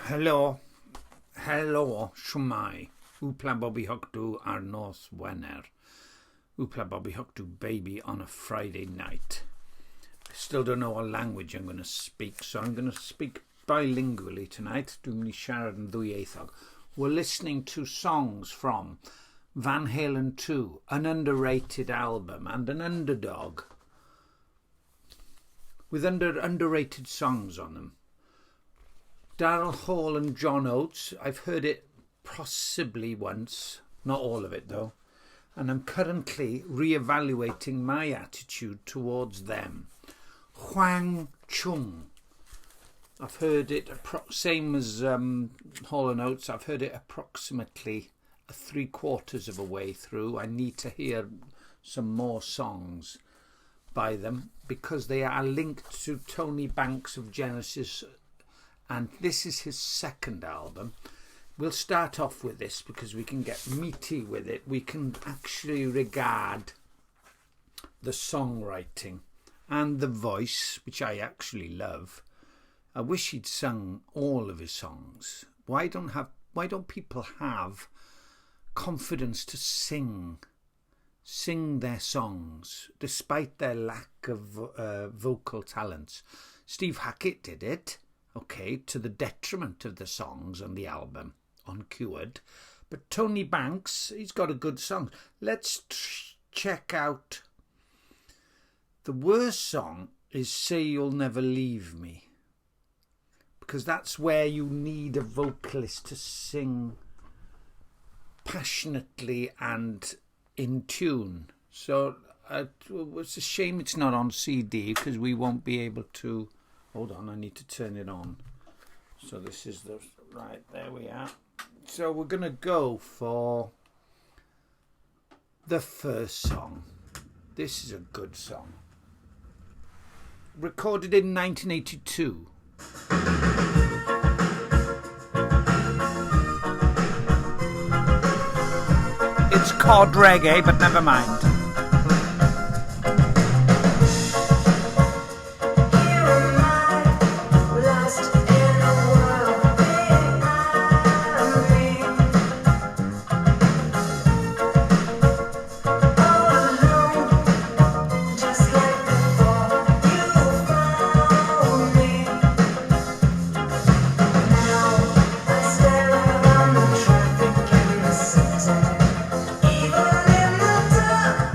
Helo, shwmai. Upla Bobby Hookdu ar nos Wener. Upla Bobby Hookdu baby on a Friday night. I still don't know what language I'm going to speak, so I'm going to speak bilingually tonight. Dwi'n mynd I siarad yn ddwyieithog. We're listening to songs from Van Halen 2, an underrated album, and an underdog with underrated songs on them. Daryl Hall and John Oates. I've heard it possibly once, not all of it though, and I'm currently re-evaluating my attitude towards them. Huang Chung. I've heard it, same as Hall and Oates, I've heard it approximately 3/4 of a way through. I need to hear some more songs by them because they are linked to Tony Banks of Genesis, and this is his second album. We'll start off with this because we can get meaty with it. We can actually regard the songwriting and the voice, which I actually love. I wish he'd sung all of his songs. Why don't people have confidence to sing their songs despite their lack of vocal talents? Steve Hackett did it, okay, to the detriment of the songs on the album, Uncured. But Tony Banks, he's got a good song. Let's check out. The worst song is Say You'll Never Leave Me, because that's where you need a vocalist to sing passionately and in tune. So it's a shame it's not on CD because we won't be able to. Hold on, I need to turn it on. So this is the right, there we are. So we're gonna go for the first song. This is a good song, recorded in 1982. It's called reggae, but never mind. Even in the dark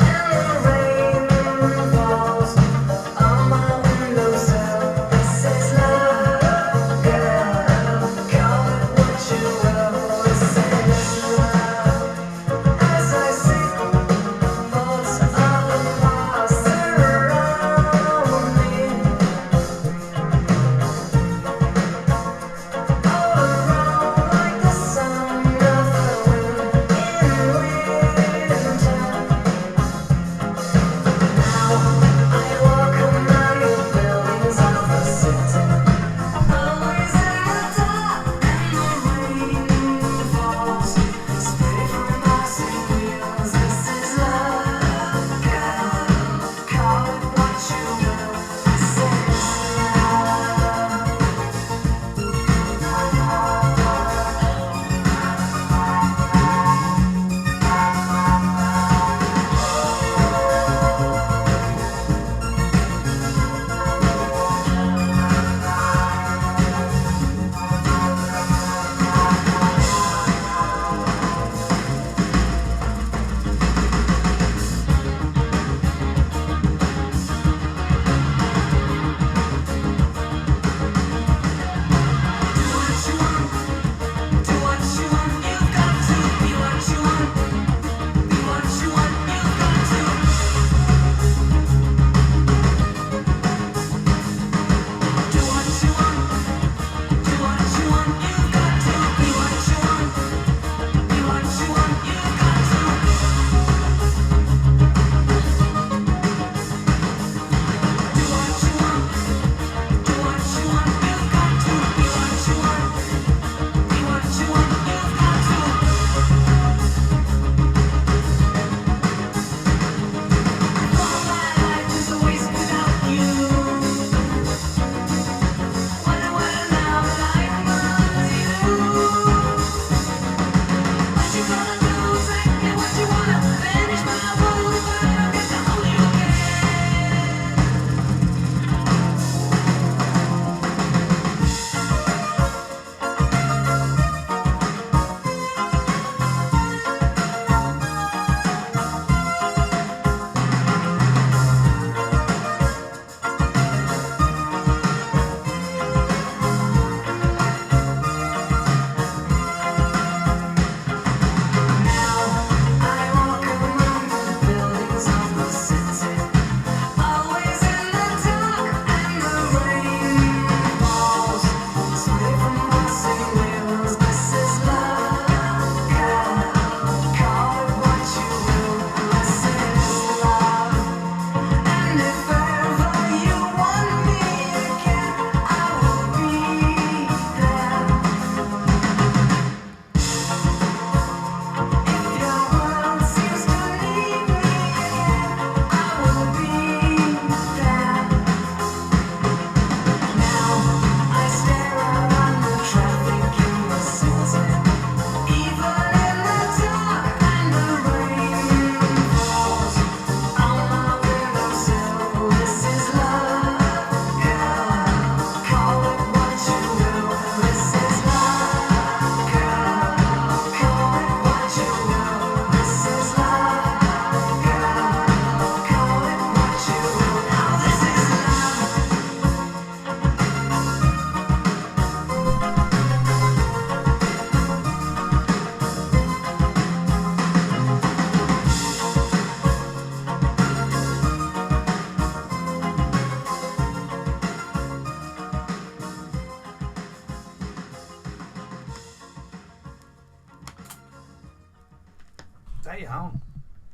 Da iawn.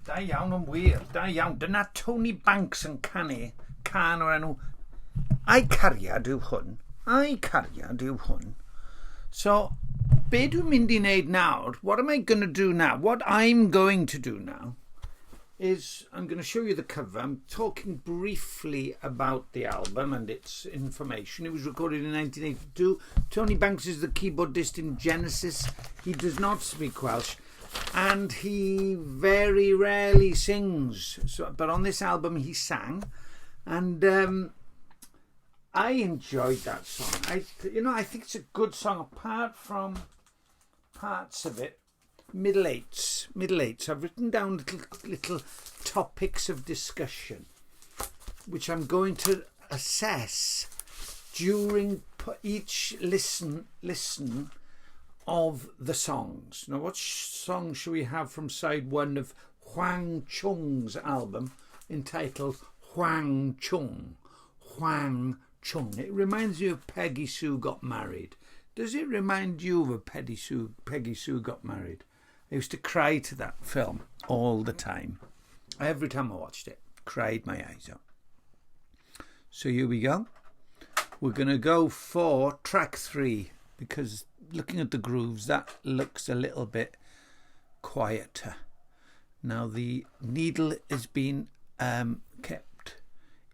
Da iawn yn wir. Da iawn. Dyna Tony Banks yn can o'r enw Ai Cariad yw hwn. Ai Cariad yw hwn. So, be dwi'n mynd I wneud nawr, what am I going to do now? What I'm going to do now is I'm going to show you the cover. I'm talking briefly about the album and its information. It was recorded in 1982. Tony Banks is the keyboardist in Genesis. He does not speak Welsh and he very rarely sings. So, but on this album he sang, and I enjoyed that song. I think it's a good song apart from parts of it. Middle eights. I've written down little topics of discussion, which I'm going to assess during each listen of the songs. Now, what song should we have from side one of Huang Chung's album entitled Huang Chung? Huang Chung. It reminds you of Peggy Sue Got Married. Does it remind you of a Peggy Sue Got Married? I used to cry to that film all the time. Every time I watched it, cried my eyes out. So here we go. We're going to go for track 3 because looking at the grooves, that looks a little bit quieter. Now the needle is being kept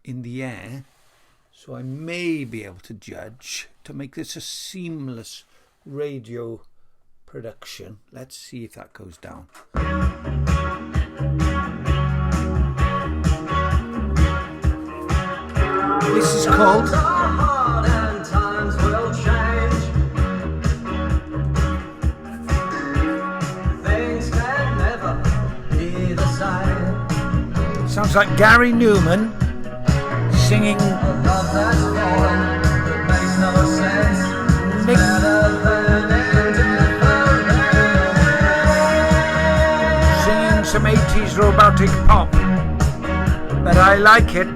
in the air, so I may be able to judge to make this a seamless radio production. Let's see if that goes down. This is called sounds like Gary Newman singing some 80s robotic pop, but I like it.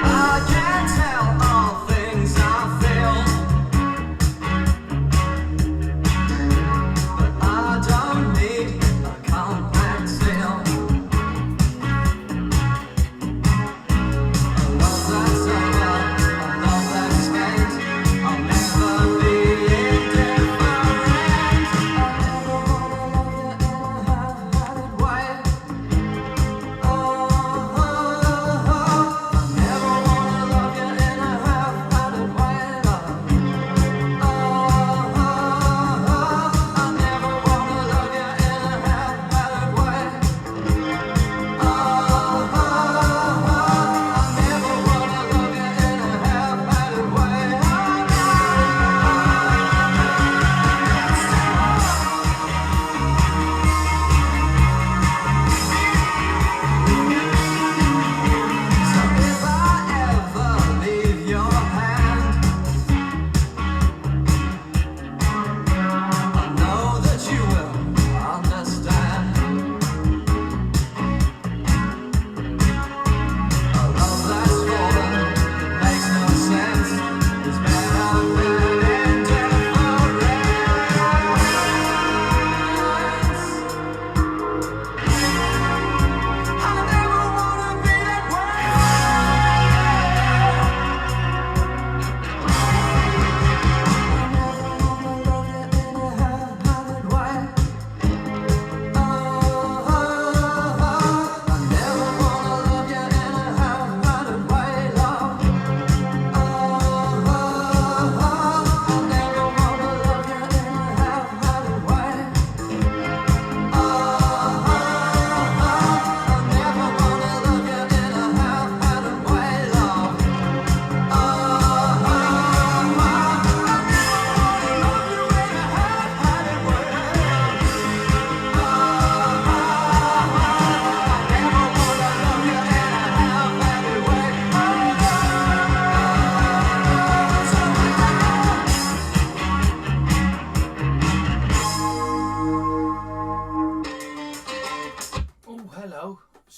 I can't tell all things I feel, but I don't need a compact seal. A love that's over, a love that's spent, I'll never be indifferent.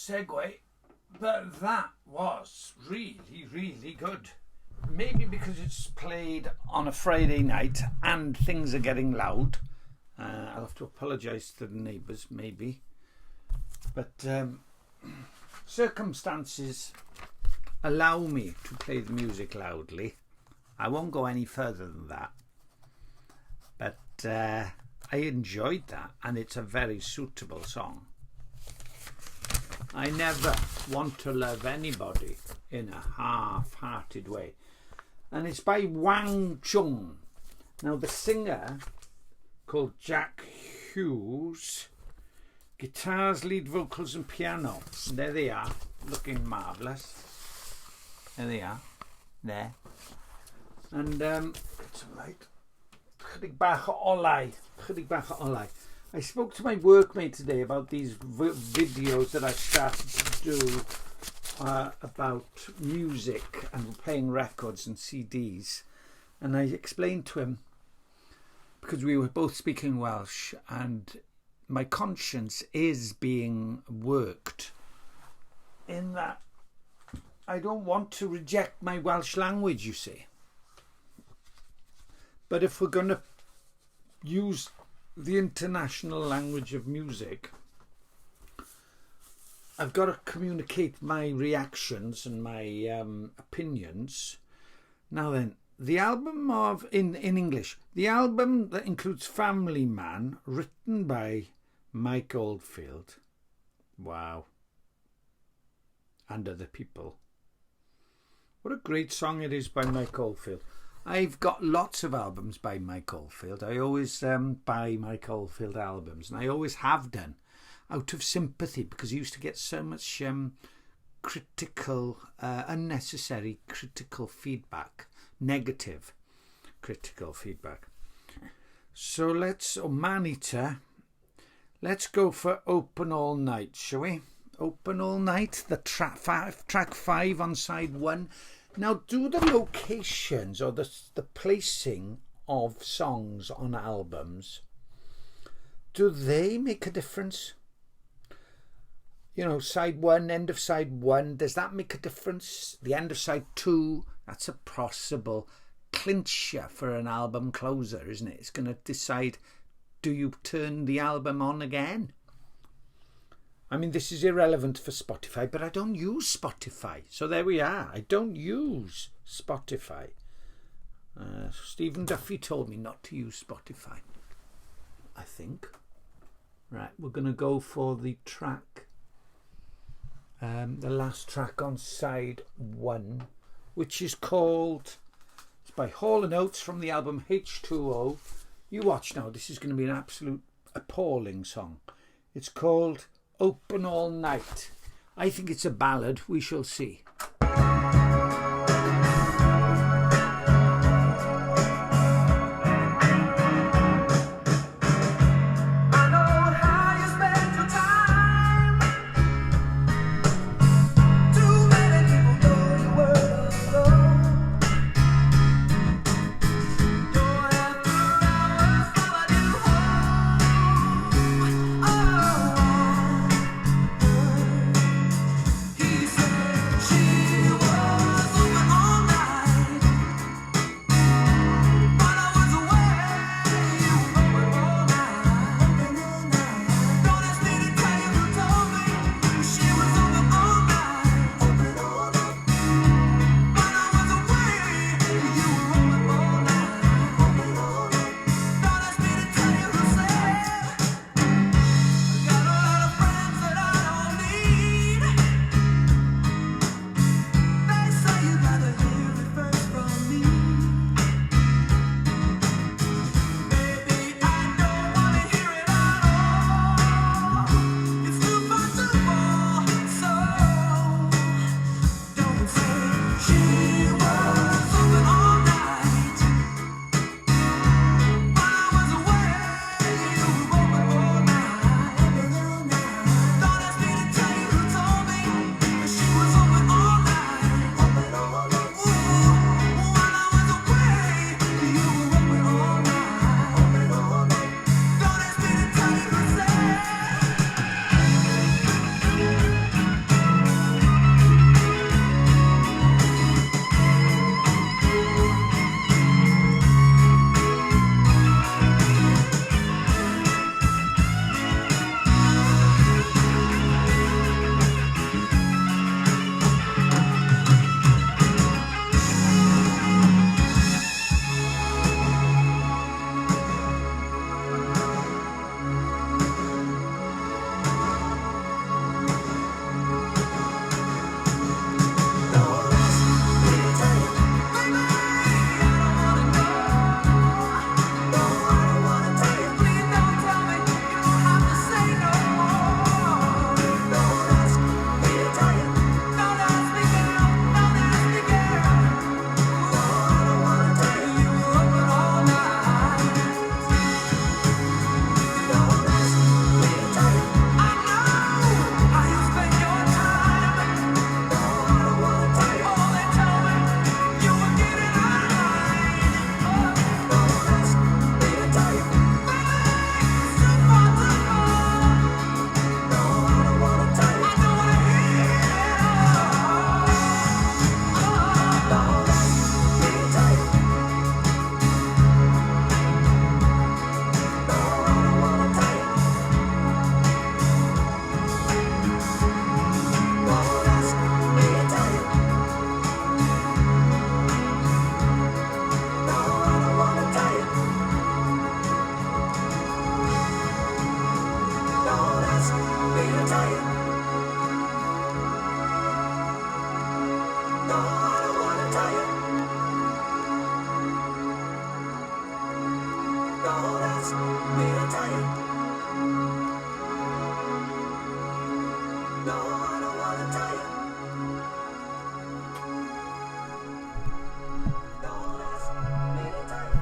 Segue, but that was really good. Maybe because it's played on a Friday night and things are getting loud, I'll have to apologise to the neighbours maybe, but circumstances allow me to play the music loudly. I won't go any further than that, but I enjoyed that, and it's a very suitable song. I never want to love anybody in a half-hearted way, and it's by Huang Chung. Now the singer, called Jack Hughes, guitars, lead vocals and piano. And there they are, looking marvellous. There they are, there. And it's right. Chydig bach o olau. I spoke to my workmate today about these videos that I've started to do about music and playing records and CDs. And I explained to him, because we were both speaking Welsh, and my conscience is being worked in that I don't want to reject my Welsh language, you see. But if we're going to use the international language of music, I've got to communicate my reactions and my opinions. Now then, the album in English, the album that includes Family Man, written by Mike Oldfield. Wow. And Other People. What a great song it is by Mike Oldfield. I've got lots of albums by Mike Oldfield. I always buy Mike Oldfield albums, and I always have done, out of sympathy, because he used to get so much critical, unnecessary critical feedback, negative critical feedback. So let's go for Open All Night, shall we? Open All Night, the track 5 on side 1. Now, do the locations or the placing of songs on albums, do they make a difference? You know, side 1, end of side 1, does that make a difference? The end of side 2, that's a possible clincher for an album closer, isn't it? It's going to decide, do you turn the album on again? I mean, this is irrelevant for Spotify, but I don't use Spotify. So there we are. I don't use Spotify. Stephen Duffy told me not to use Spotify, I think. Right, we're going to go for the track, the last track on side 1, which is called, it's by Halen Oates from the album H2O. You watch now, this is going to be an absolute appalling song. It's called Open All Night. I think it's a ballad. We shall see. She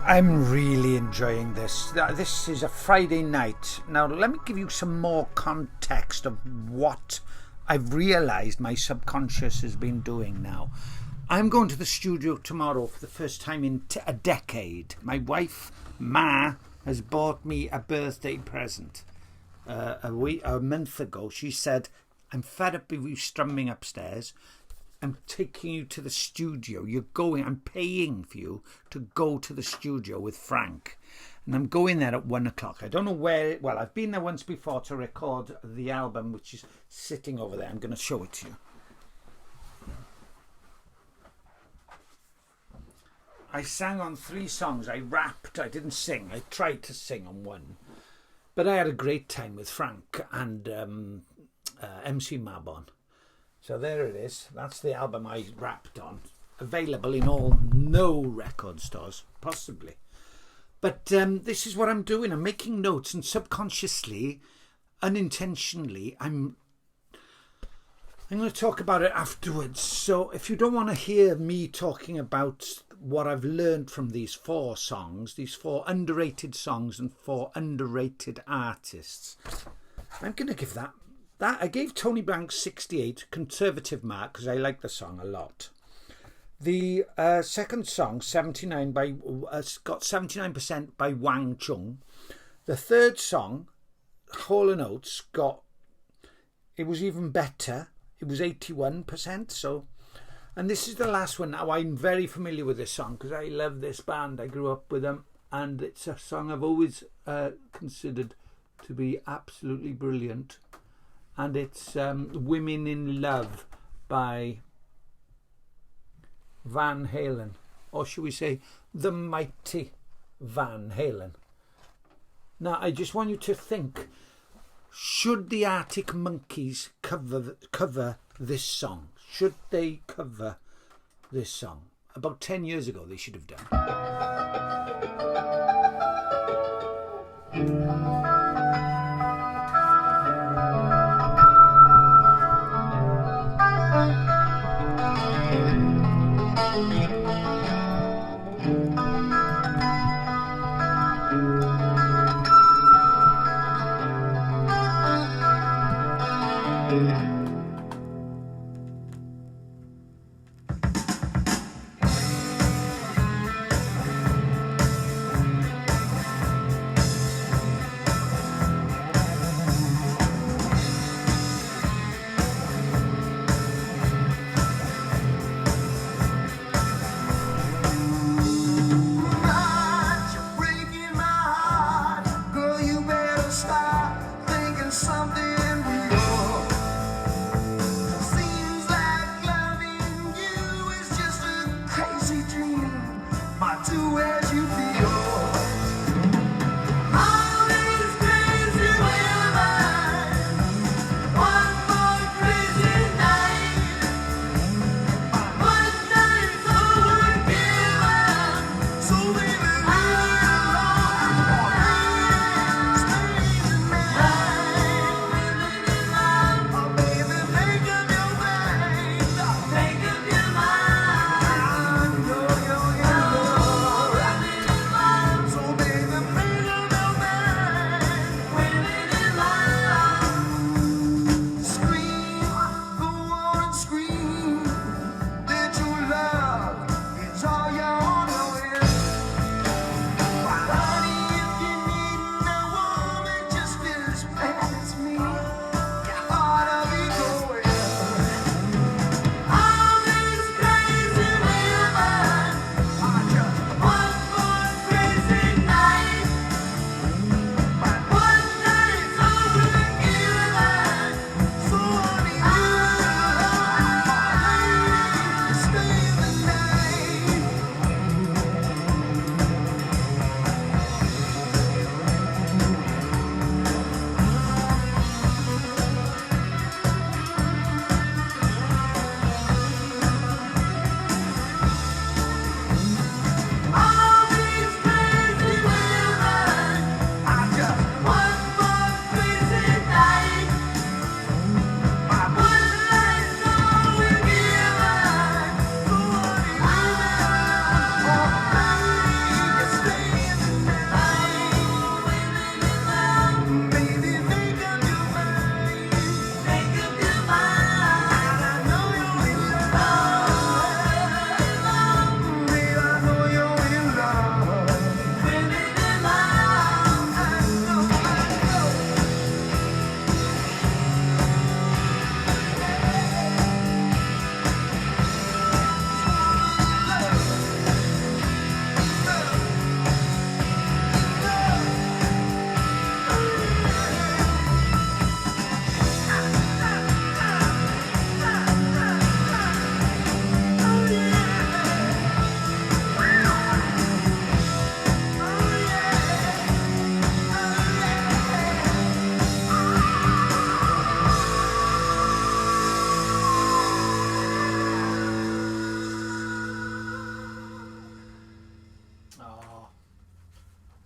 I'm really enjoying this. This is a Friday night. Now, let me give you some more context of what I've realised my subconscious has been doing now. I'm going to the studio tomorrow for the first time in a decade. My wife, Ma, has bought me a birthday present a month ago. She said, I'm fed up with you strumming upstairs. I'm taking you to the studio. You're going, I'm paying for you to go to the studio with Frank. And I'm going there at 1 o'clock. I don't know where, well, I've been there once before to record the album, which is sitting over there. I'm going to show it to you. I sang on 3 songs. I rapped. I didn't sing. I tried to sing on one. But I had a great time with Frank and MC Mabon. So there it is. That's the album I rapped on. Available in no record stores, possibly. But this is what I'm doing. I'm making notes, and subconsciously, unintentionally, I'm going to talk about it afterwards. So if you don't want to hear me talking about what I've learned from these 4 songs, these 4 underrated songs and 4 underrated artists, I'm going to give that I gave Tony Banks 68 conservative mark because I like the song a lot. The second song, 79 by got 79% by Huang Chung. The third song, Halen Oates, it was even better. It was 81%. So, and this is the last one. Now I'm very familiar with this song because I love this band. I grew up with them, and it's a song I've always considered to be absolutely brilliant. And it's Women in Love by Van Halen. Or should we say the mighty Van Halen. Now, I just want you to think, should the Arctic Monkeys cover this song? Should they cover this song? About 10 years ago, they should have done.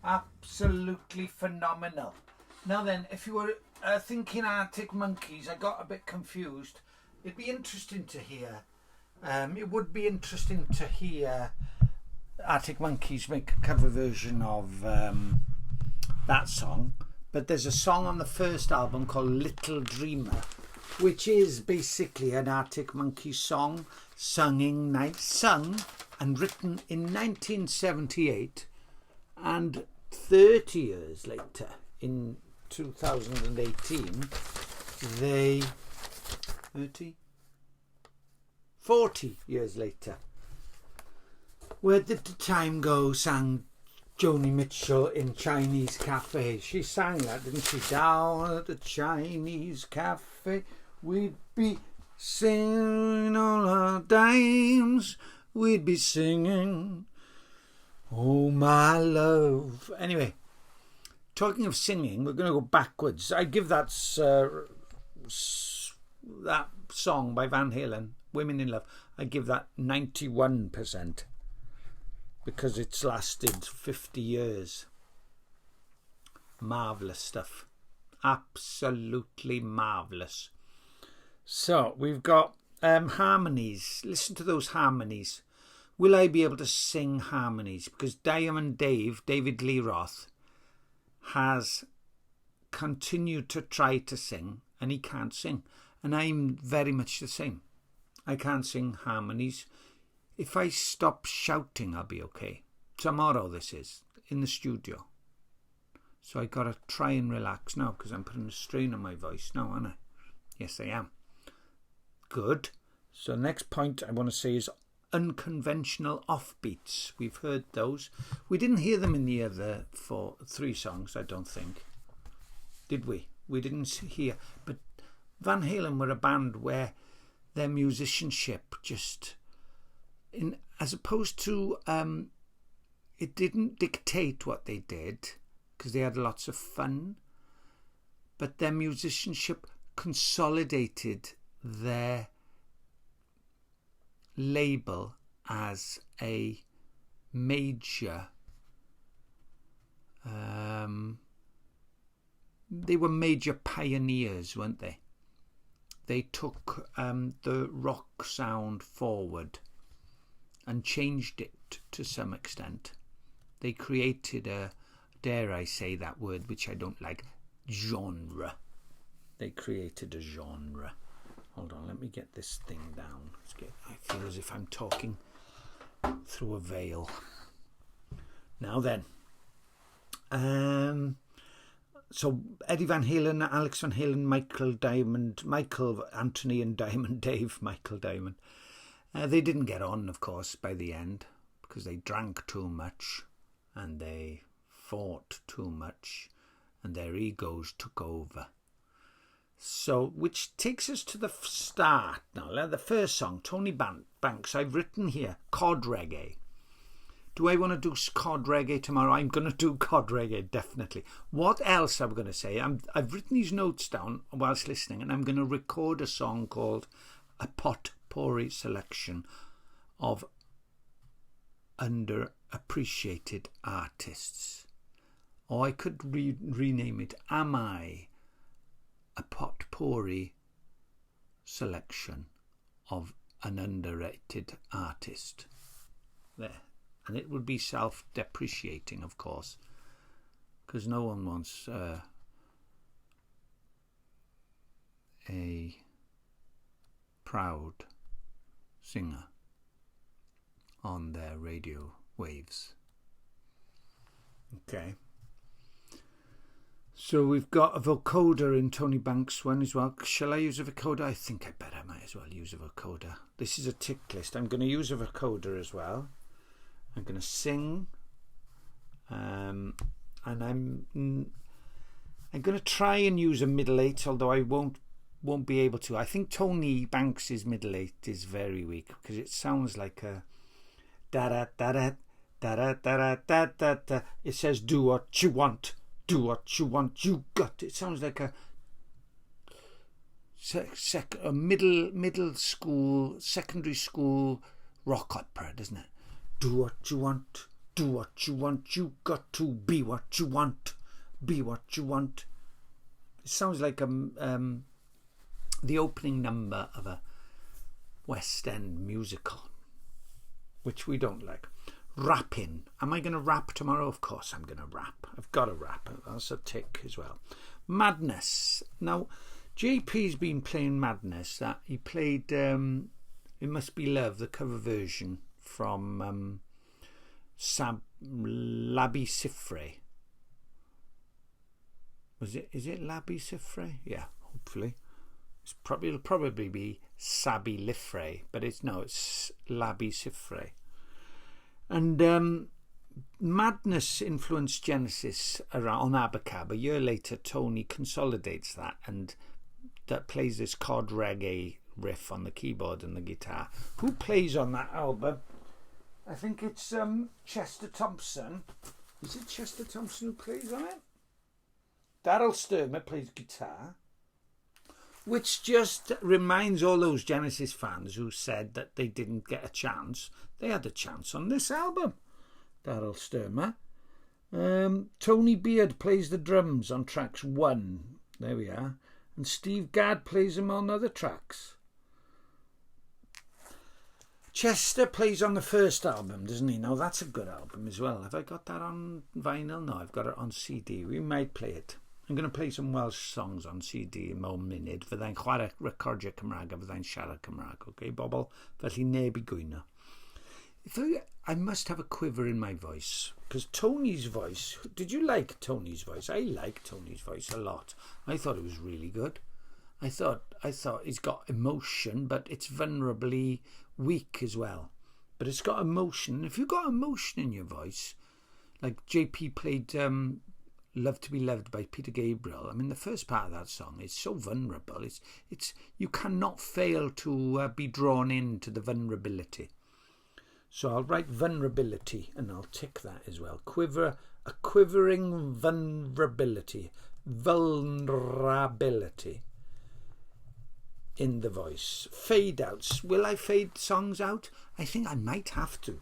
Absolutely phenomenal. Now then, if you were thinking Arctic Monkeys, I got a bit confused. It'd be interesting to hear. It would be interesting to hear Arctic Monkeys make a cover version of that song. But there's a song on the first album called Little Dreamer, which is basically an Arctic Monkeys song sung and written in 1978, and 30 years later, in 2018, 40 years later, Where Did the Time Go sang Joni Mitchell in Chinese Cafe. She sang that, didn't she? Down at the Chinese Cafe, we'd be singing all our dimes, we'd be singing, oh my love. Anyway, talking of singing, we're going to go backwards. I give that that song by Van Halen, Women in Love, I give that 91%, because it's lasted 50 years. Marvellous stuff. Absolutely marvellous. So, we've got harmonies. Listen to those harmonies. Will I be able to sing harmonies? Because David Lee Roth, has continued to try to sing, and he can't sing. And I'm very much the same. I can't sing harmonies. If I stop shouting, I'll be okay. Tomorrow this is, in the studio. So I got to try and relax now, because I'm putting a strain on my voice now, aren't I? Yes, I am. Good. So next point I want to say is unconventional offbeats. We've heard those. We didn't hear them in the other 3 songs, I don't think. Did we? We didn't hear. But Van Halen were a band where their musicianship just, as opposed to, it didn't dictate what they did, because they had lots of fun, but their musicianship consolidated their label as a major, they were major pioneers, weren't they? They took the rock sound forward and changed it to some extent. They created a, dare I say that word, which I don't like, genre. They created a genre. Hold on, let me get this thing down. I feel as if I'm talking through a veil. Now then. So Eddie Van Halen, Alex Van Halen, Michael Anthony and Diamond Dave, Michael Diamond. They didn't get on, of course, by the end, because they drank too much and they fought too much and their egos took over. So, which takes us to the start now. The first song, Tony Banks, I've written here, Cod Reggae. Do I want to do Cod Reggae tomorrow? I'm going to do Cod Reggae, definitely. What else am I going to say? I've written these notes down whilst listening, and I'm going to record a song called A Potpourri Selection of Underappreciated Artists. Or I could rename it, Am I a Potpourri Selection of an Underrated Artist? There. And it would be self-depreciating, of course, because no one wants a proud singer on their radio waves. Okay. So we've got a vocoder in Tony Banks' one as well. Shall I use a vocoder? I think I might as well use a vocoder. This is a tick list. I'm going to use a vocoder as well. I'm going to sing, and I'm going to try and use a middle eight, although I won't be able to. I think Tony Banks's middle eight is very weak, because it sounds like a da da da da da da da da da da. It says do what you want, you got. It sounds like a middle school, secondary school rock opera, doesn't it? Do what you want, Do what you want, you got to be what you want. Be what you want. It sounds like the opening number of a West End musical, which we don't like. Rapping. Am I going to rap tomorrow? Of course I'm going to rap. I've got to rap. That's a tick as well. Madness. Now, JP's been playing Madness. That he played It Must Be Love, the cover version from Labi Siffre. Is it Labi Siffre? Yeah, hopefully. It'll probably be Sabi Liffre, but it's Labi Siffre. And Madness influenced Genesis on Abacab. A year later, Tony consolidates that and that plays this chord reggae riff on the keyboard and the guitar. Who plays on that album? I think it's Chester Thompson. Is it Chester Thompson who plays on it? Daryl Sturmer plays guitar, which just reminds all those Genesis fans who said that they didn't get a chance. They had a chance on this album. Daryl Sturmer. Tony Beard plays the drums on tracks 1. There we are. And Steve Gadd plays them on other tracks. Chester plays on the first album, doesn't he? Now that's a good album as well. Have I got that on vinyl? No, I've got it on CD. We might play it. I'm going to play some Welsh songs on CD mewn munud. Fyddai'n chwarae recordio Cymraeg a fyddai'n siarad Cymraeg, okay, bobl? Felly neb I gwyno. I must have a quiver in my voice, because Tony's voice, did you like Tony's voice? I like Tony's voice a lot. I thought it was really good. I thought it's got emotion, but it's vulnerably weak as well. But it's got emotion. If you've got emotion in your voice, like JP played Love to Be Loved by Peter Gabriel. I mean, the first part of that song is so vulnerable. It's you cannot fail to be drawn into the vulnerability. So I'll write vulnerability and I'll tick that as well. A quivering vulnerability. Vulnerability in the voice. Fade outs. Will I fade songs out? I think I might have to.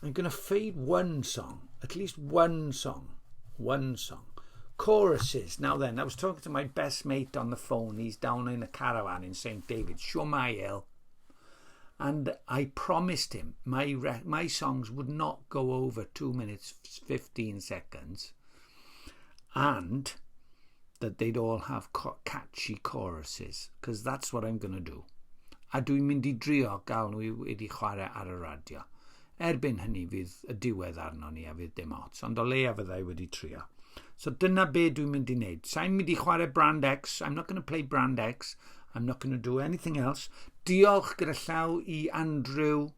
I'm going to fade one song. At least one song. One song. Choruses. Now then, I was talking to my best mate on the phone. He's down in a caravan in St. David, Shomael. And I promised him my songs would not go over 2 minutes 15 seconds, and that they'd all have catchy choruses, because that's what I'm going to do. A dwi'n mynd I drio gael nhw wedi chwarae ar y radio. Erbyn hynny fydd y diwedd arno ni a fydd dim ots, ond o leia fyddai wedi trio. So dyna be dwi'n mynd I wneud. Sa'n mynd I chwarae Brand X. I'm not going to play Brand X. I'm not going to do anything else. Diolch gyda llaw I Andrew,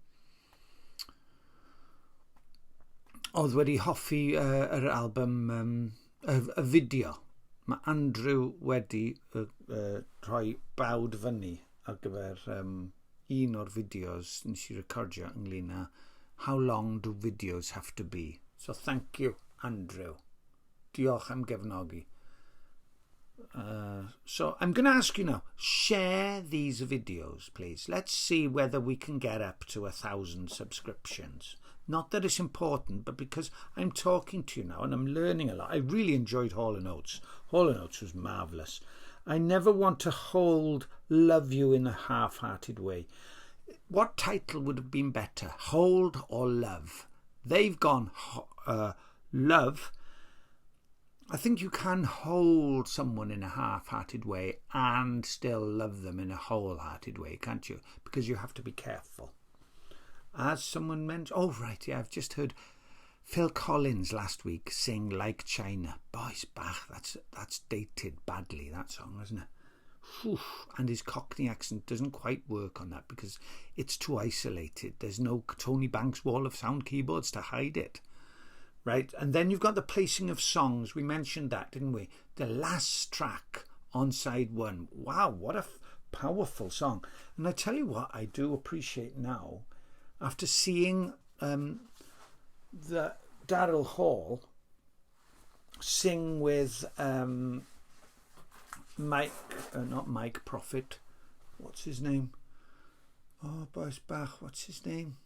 oedd wedi hoffi yr album, y fideo. Mae Andrew wedi rhoi bawd fyny ar gyfer un o'r fideos nes I recordio ynglyn â how long do videos have to be. So thank you, Andrew. Diolch am gefnogi. So I'm going to ask you now, share these videos, please. Let's see whether we can get up to 1,000 subscriptions. Not that it's important, but because I'm talking to you now and I'm learning a lot. I really enjoyed Hall & Oates. Hall & Oates was marvellous. I never want to hold Love You in a half-hearted way. What title would have been better, Hold or Love? They've gone Love. I think you can hold someone in a half-hearted way and still love them in a whole-hearted way, can't you? Because you have to be careful. As someone mentioned, oh right, yeah, I've just heard Phil Collins last week sing Like China. Boys, Bach, that's dated badly, that song, isn't it? Whew. And his Cockney accent doesn't quite work on that because it's too isolated. There's no Tony Banks wall of sound keyboards to hide it. Right, and then you've got the placing of songs. We mentioned that, didn't we? The last track on side 1. Wow, what a powerful song. And I tell you what, I do appreciate now, after seeing the Daryl Hall sing with not Mike Prophet. What's his name? Oh, Boris Bach, what's his name?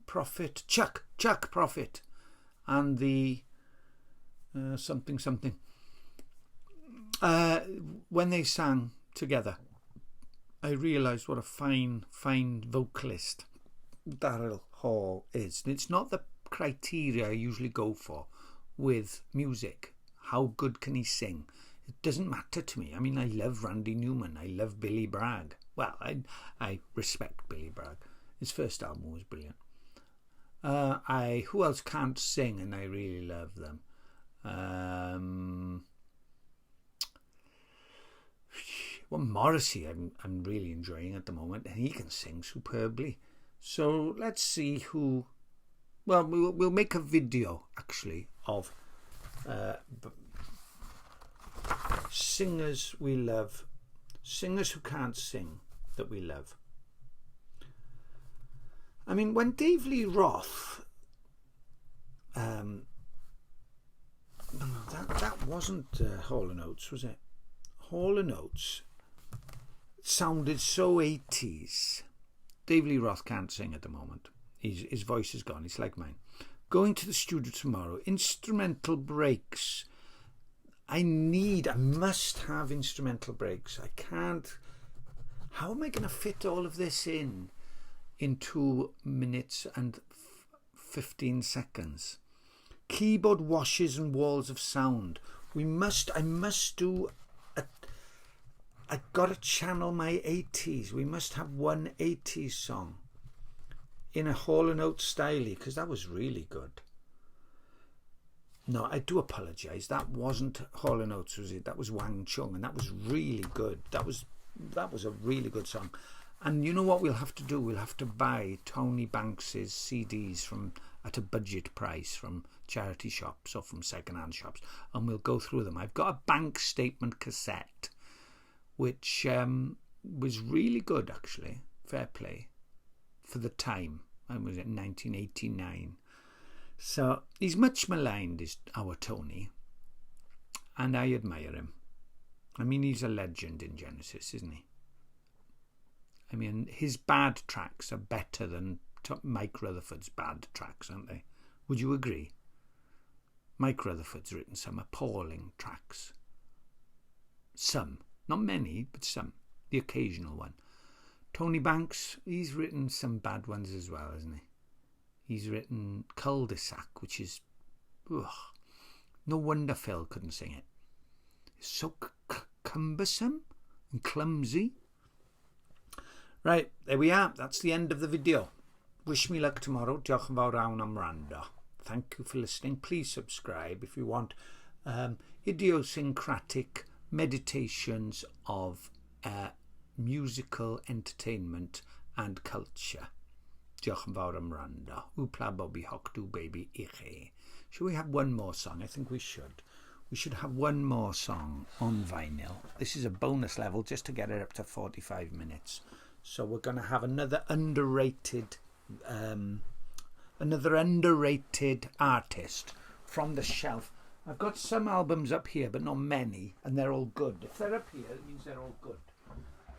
Prophet. Chuck Prophet. and the something something. When they sang together, I realised what a fine vocalist Daryl Hall is. It's not the criteria I usually go for with music. How good can he sing? It doesn't matter to me. I mean, I love Randy Newman. I love Billy Bragg. Well, I respect Billy Bragg. His first album was brilliant. Who else can't sing and I really love them? Well, Morrissey I'm really enjoying at the moment, and he can sing superbly. So let's see who. Well, we'll make a video actually of singers we love, singers who can't sing that we love. I mean, when Dave Lee Roth, that wasn't Hall & Oates, was it? Hall & Oates sounded so 80s. Dave Lee Roth can't sing at the moment. His voice is gone. It's like mine. Going to the studio tomorrow. Instrumental breaks. I must have instrumental breaks. I can't. How am I going to fit all of this in 2 minutes and 15 seconds? Keyboard washes and walls of sound. I must do. I've got to channel my 80s. We must have one 80s song in a Hall & Oates style, because that was really good. No, I do apologise. That wasn't Hall & Oates, was it? That was Huang Chung, and that was really good. That was a really good song. And you know what we'll have to do? We'll have to buy Tony Banks's CDs at a budget price from charity shops or from second-hand shops, and we'll go through them. I've got a bank statement cassette, which was really good, actually. Fair play for the time. I was in 1989. So he's much maligned, is our Tony, and I admire him. I mean, he's a legend in Genesis, isn't he? I mean, his bad tracks are better than Mike Rutherford's bad tracks, aren't they? Would you agree? Mike Rutherford's written some appalling tracks. Some. Not many, but some. The occasional one. Tony Banks, he's written some bad ones as well, hasn't he? He's written Cul-de-sac, which is... no wonder Phil couldn't sing it. It's so cumbersome and clumsy. Right, there we are. That's the end of the video. Wish me luck tomorrow. Diolch yn fawr iawn am wrando. Thank you for listening. Please subscribe if you want idiosyncratic meditations of musical entertainment and culture. Diolch yn fawr am wrando. Wpla Bobby Hock do baby I chi. Should we have one more song? I think we should. We should have one more song on vinyl. This is a bonus level just to get it up to 45 minutes. So we're going to have another underrated artist from the shelf. I've got some albums up here, but not many, and they're all good. If they're up here, it means they're all good.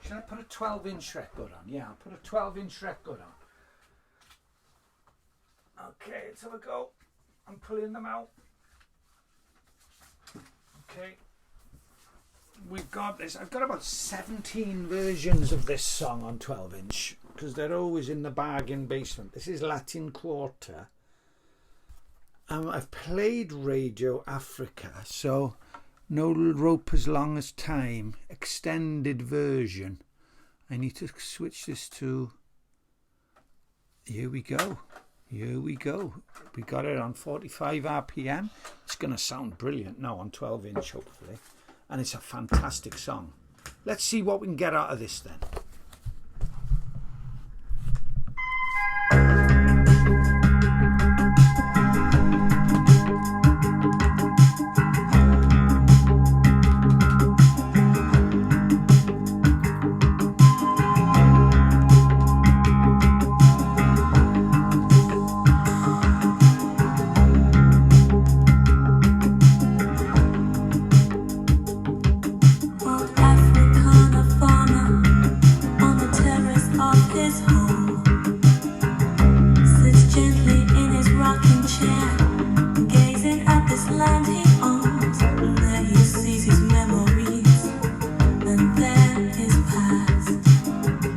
Should I put a 12-inch record on? Yeah, I'll put a 12-inch record on. Okay, let's have a go. I'm pulling them out. Okay. We've got this. I've got about 17 versions of this song on 12-inch, because they're always in the bargain basement. This is Latin Quarter. I've played Radio Africa, so No Rope as Long as Time, extended version. I need to switch this to... Here we go. Here we go. We got it on 45 RPM. It's going to sound brilliant now on 12-inch, hopefully. And it's a fantastic song. Let's see what we can get out of this then. Old Africana farmer land he owns, and there he sees his memories, and there his past,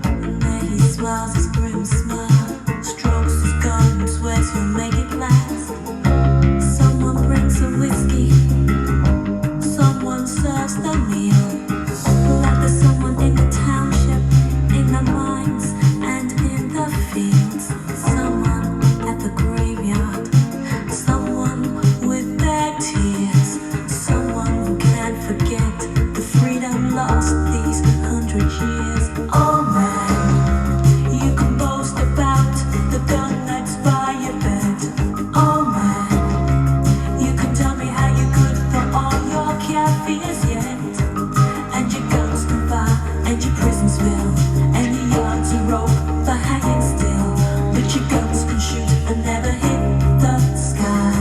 and there he smiles his grim smile, strokes his gun and swears he'll make it last. Someone brings a whiskey, someone serves the meal, like there's someone in the township, in the mines and in the fields, someone at the graveyard, someone with their tears, someone who can't forget the freedom lost these 100 years. Oh man, you can boast about the gun that's by your bed. Oh man, you can tell me how you could for all your caviars yet, and your guns can fire, and your prisons fill, and your yards are rope for hanging still, but your guns can shoot and never hit the sky.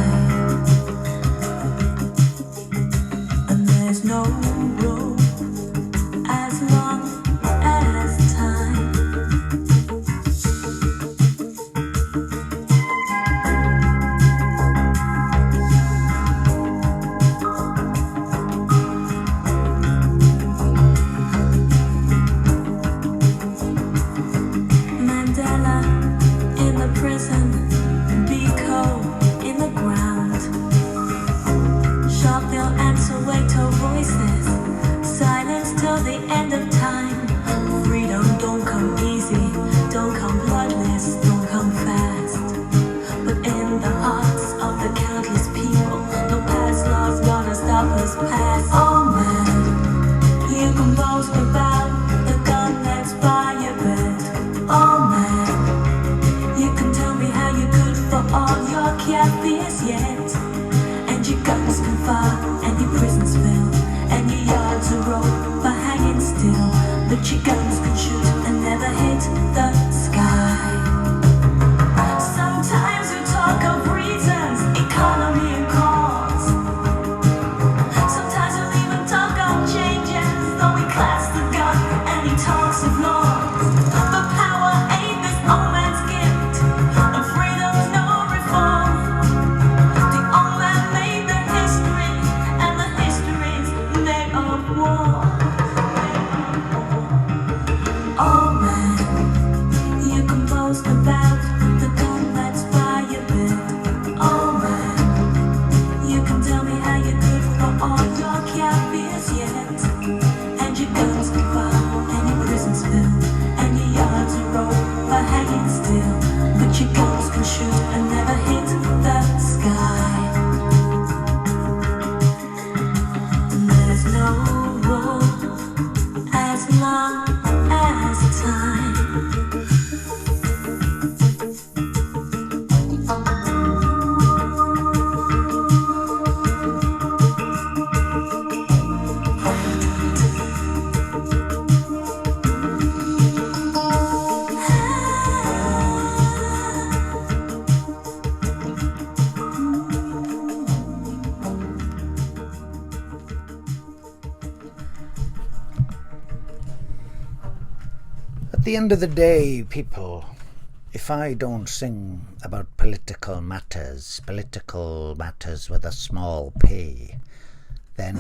And there's no road as long as time. Mandela in the prison, Biko in the ground, Sharpeville and Soweto voices, silence till the end of time. Freedom don't come easy, don't come bloodless, don't come fast, but in the hearts of the countless people, no past law's gonna stop us past. Oh man, you can boast about the gun that's by your bed. Oh man, you can tell me how you could for all your caviars yet, and your guns can fire, and your prisons fill, and your yards are rope for hanging still, but your guns can shoot and never hit the sky. Sometimes we talk of reasons, economy and cause. Sometimes we'll even talk of changes, though we class the gun and he talks of laws. But power ain't this old man's gift, and freedom's no reform. The old man made the history, and the history's made of war. Oh man, you can boast about the gun that's by your bed. Oh man, you can tell me how you could for all your caviars yet, and your guns can fire, and your prisons fill, and your yards are rope for hanging still, but your guns can shoot and never hit the sky. And there's no road as long as time. At the end of the day, people, if I don't sing about political matters with a small p, then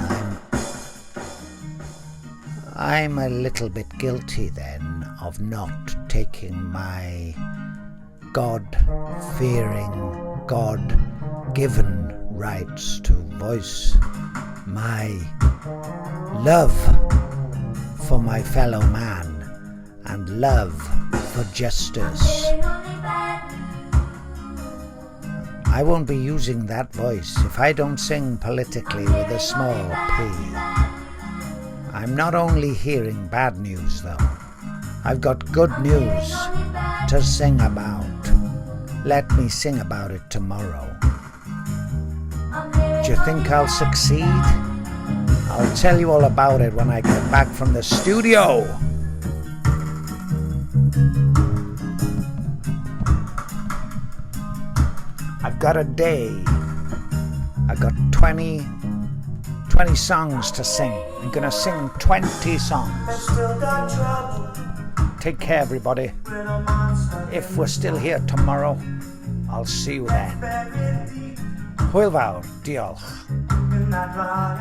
I'm a little bit guilty then of not taking my God-fearing, God-given rights to voice my love for my fellow man and love for justice. I won't be using that voice if I don't sing politically with a small p. I'm not only hearing bad news though, I've got good news to sing about. Let me sing about it tomorrow. Do you think I'll succeed? I'll tell you all about it when I get back from the studio. I've got a day. I got 20 songs to sing. I'm gonna sing 20 songs. Take care, everybody. If we're still here tomorrow, I'll see you then. Hwyl fawr, diolch. not running.